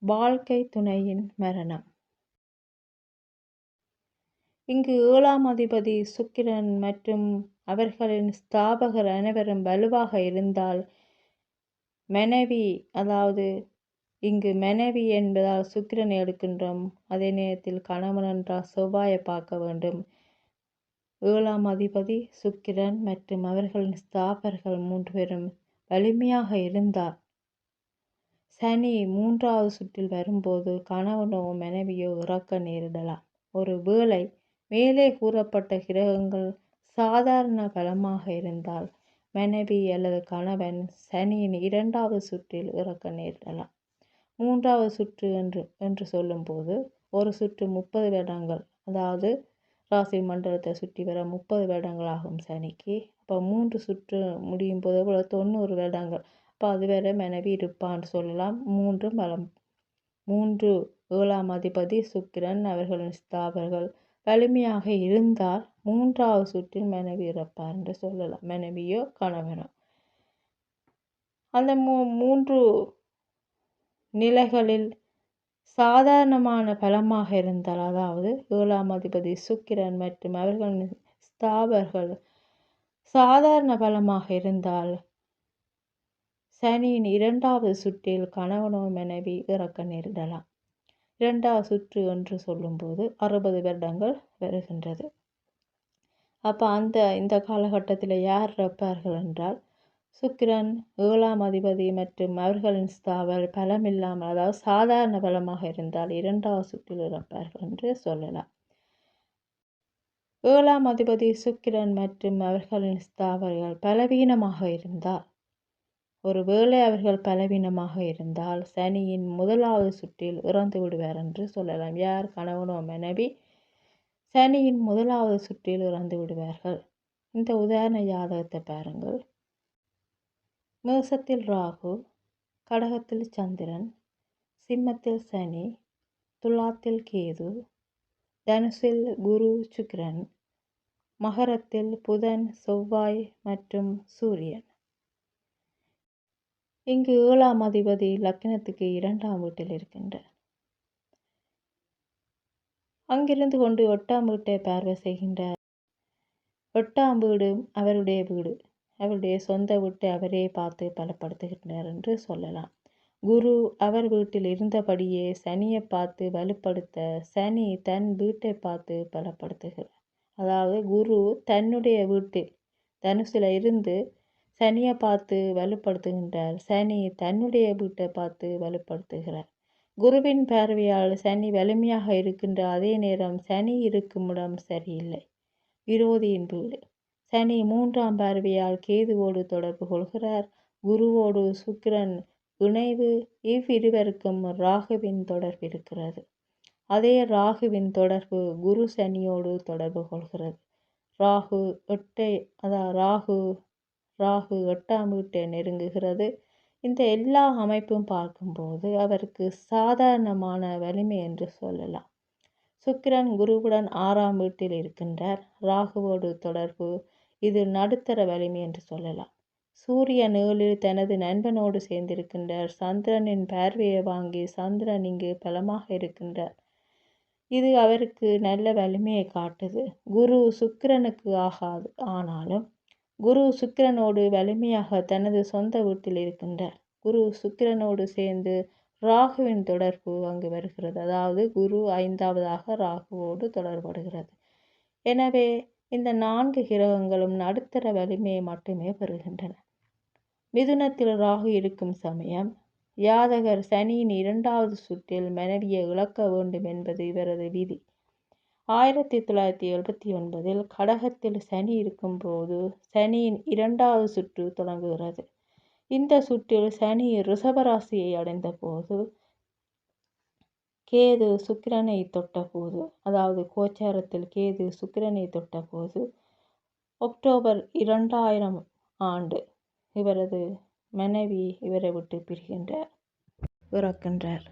வாழ்க்கை துணையின் மரணம். இங்கு 7ஆம் அதிபதி சுக்கிரன் மற்றும் அவர்களின் ஸ்தாபகர் அனைவரும் வலுவாக இருந்தால் மனைவி, அதாவது இங்கு மனைவி என்பதால் சுக்கிரனை எடுக்கின்றோம். அதே நேரத்தில் கணவன் என்றால் செவ்வாயை பார்க்க வேண்டும். 7ஆம் அதிபதி சுக்கிரன் மற்றும் அவர்களின் ஸ்தாபகர்கள் 3 பேரும் வலிமையாக இருந்தால் சனி 3வது சுற்றில் வரும்போது கணவனோ மனைவியோ இறக்க நேரிடலாம். ஒரு வேளை மேலே கூறப்பட்ட கிரகங்கள் சாதாரண பலமாக இருந்தால் மனைவி அல்லது கணவன் சனியின் 2வது சுற்றில் இறக்க நேரிடலாம். 3வது சுற்று என்று சொல்லும்போது ஒரு சுற்று 30 வருடங்கள், அதாவது ராசி மண்டலத்தை சுற்றி வர 30 வருடங்கள் ஆகும் சனிக்கு. அப்போ 3 சுற்று முடியும் போது 90 வருடங்கள். அப்போ அதுவரை மனைவி இருப்பான்னு சொல்லலாம். 3 7ஆம் அதிபதி சுக்கிரன் அவர்களின் ஸ்தாபகர்கள் வலிமையாக இருந்தால் 3வது சுற்றில் மனைவி இறப்பார் என்று சொல்லலாம், மனைவியோ கணவனோ. அந்த 3 நிலைகளில் சாதாரணமான பலமாக இருந்தால், அதாவது 7ஆம் அதிபதி சுக்கிரன் மற்றும் அவர்களின் ஸ்தாபகர்கள் சாதாரண பலமாக இருந்தால் சனியின் 2வது சுற்றில் கணவனோ மனைவி இறக்க நேரிடலாம். 2வது சுற்று என்று சொல்லும்போது 60 வருடங்கள் வருகின்றது. அப்போ இந்த காலகட்டத்தில் யார் இறப்பார்கள் என்றால் சுக்கிரன் 7ஆம் அதிபதி மற்றும் அவர்களின் ஸ்தாபகர் பலம் இல்லாமல், அதாவது சாதாரண பலமாக இருந்தால் 2வது சுற்றில் இறப்பார்கள் என்று சொல்லலாம். 7ஆம் அதிபதி சுக்கிரன் மற்றும் அவர்களின் ஸ்தாபகர்கள் பலவீனமாக இருந்தால், ஒருவேளை அவர்கள் பலவீனமாக இருந்தால் சனியின் 1வது சுற்றில் இறந்து விடுவார் என்று சொல்லலாம். யார்? கணவனோ மனைவி சனியின் 1வது சுற்றில் இறந்து விடுவார்கள். இந்த உதாரண ஜாதகத்தை பாருங்கள். மேசத்தில் ராகு, கடகத்தில் சந்திரன், சிம்மத்தில் சனி, துலாத்தில் கேது, தனுசில் குரு சுக்கிரன், மகரத்தில் புதன் செவ்வாய் மற்றும் சூரியன். இங்கு 7ஆம் அதிபதி லக்னத்துக்கு 2ஆம் வீட்டில் இருக்கின்றார். அங்கிருந்து கொண்டு 8ஆம் வீட்டை பார்வை செய்கின்றார். 8ஆம் வீடு அவருடைய வீடு, அவருடைய சொந்த வீட்டை அவரே பார்த்து பலப்படுத்துகின்றார் என்று சொல்லலாம். குரு அவர் வீட்டில் இருந்தபடியே சனியை பார்த்து வலுப்படுத்த சனி தன் வீட்டை பார்த்து பலப்படுத்துகிறார். அதாவது குரு தன்னுடைய வீட்டில் தனுசில் இருந்து சனியை பார்த்து வலுப்படுத்துகின்றார், சனி தன்னுடைய வீட்டை பார்த்து வலுப்படுத்துகிறார். குருவின் பார்வையால் சனி வலிமையாக இருக்கின்ற அதே நேரம் சனி இருக்கும் இடம் சரியில்லை, விரோதியின் வீடு. சனி 3ஆம் பார்வையால் கேதுவோடு தொடர்பு கொள்கிறார். குருவோடு சுக்கிரன் இணைவு, இவ்விருவருக்கும் ராகுவின் தொடர்பு இருக்கிறது. அதே ராகுவின் தொடர்பு குரு சனியோடு தொடர்பு கொள்கிறது. ராகு 8ஆம் வீட்டை நெருங்குகிறது. இந்த எல்லா அமைப்பும் பார்க்கும்போது அவருக்கு சாதாரணமான வலிமை என்று சொல்லலாம். சுக்கிரன் குருவுடன் 6ஆம் வீட்டில் இருக்கின்றார். ராகுவோடு தொடர்பு, இது நடுத்தர வலிமை என்று சொல்லலாம். சூரியன் 7இல் தனது நண்பனோடு சேர்ந்திருக்கின்றார். சந்திரனின் பார்வையை வாங்கி சந்திரன் இங்கு பலமாக இருக்கின்றார். இது அவருக்கு நல்ல வலிமையை காட்டுது. குரு சுக்கிரனுக்கு ஆகாது, ஆனாலும் குரு சுக்கிரனோடு வலிமையாக தனது சொந்த வீட்டில் இருக்கின்றார். குரு சுக்கிரனோடு சேர்ந்து ராகுவின் தொடர்பு அங்கு வருகிறது. அதாவது குரு 5வதாக ராகுவோடு தொடர்படுகிறது. எனவே இந்த 4 கிரகங்களும் நடுத்தர வலிமையை மட்டுமே பெறுகின்றன. மிதுனத்தில் ராகு இருக்கும் சமயம் ஜாதகர் சனியின் 2வது சுற்றில் மனைவியை இழக்க வேண்டும் என்பது இவரது விதி. 1979 கடகத்தில் சனி இருக்கும்போது சனியின் 2வது சுற்று தொடங்குகிறது. இந்த சுற்றில் சனி ரிஷபராசியை அடைந்த போது கேது சுக்கிரனை தொட்ட போது, அதாவது கோச்சாரத்தில் கேது சுக்கிரனை தொட்ட போது அக்டோபர் 2000 ஆண்டு இவரது மனைவி இவரை விட்டு பிரிகின்றார், இறக்கின்றார்.